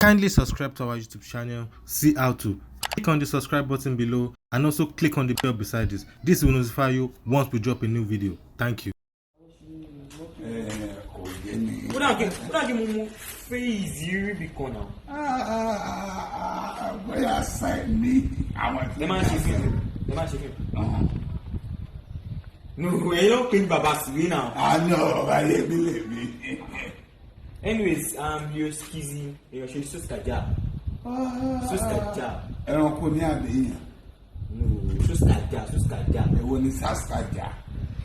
Kindly subscribe to our YouTube channel. See how to. Click on the subscribe button below and also click on the bell beside this. This will notify you once we drop a new video. Thank you. No, you don't think Baba Sui now. I know, I believe me. Anyways, you're skizzy. You're so staja. So staja. Ẹranko ní àbẹ̀yàn. No, so staja. Èwo ni saskaja?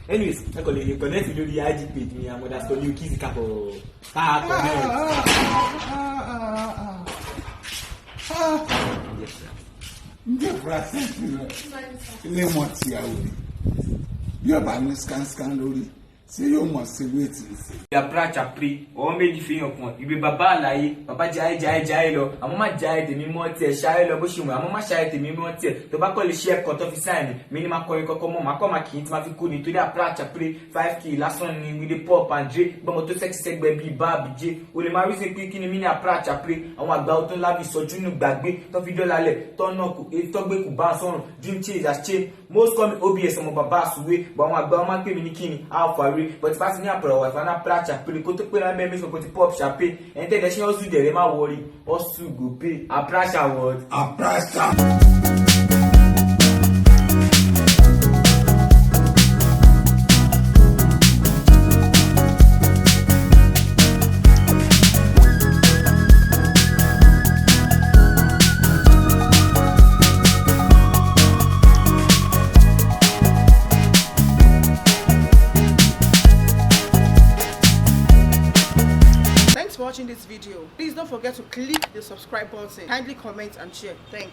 Anyways, I call you connect with the IG page. Me, I'm gonna start you kizzy capo. Ǹjẹ́ Brazil ti lọ? Ilé mọ̀ tí a wò ni. Bí ọba ní scan lórí, ṣé yóò mọ̀ sí wéètì sí? Approach après, on met du fait en point. Il veut baba là, papa jaye lo. A maman jaye de mimote, shaye lo boshi mo. A maman shaye de mimote. To ba ko le chef quand on fi sign. Minima ko ko mo ma ko ma ki ti ma fi kuni to dey approach après 5k last one ni with the pop and J. Bo mo to sex segbe bi ba bi J. O le ma ri se pe kini mini approach après. Àwọn àgbà o tun la bi soju nu gbagbe. To fi dollar le, to na ku e to gbe ku ba sorun. Dream chase as chain. Most come OBS mo baba suwe. Bo àwọn àgbà o ma pe mi ni kini. How far away. But pass ni apro wa fa na approach après ko to pe na me so ko ti pop chape. Ente de se o su de ma worry. O su go pay. Approach award. Watching this video, please don't forget to click the subscribe button. Kindly comment and share. Thanks.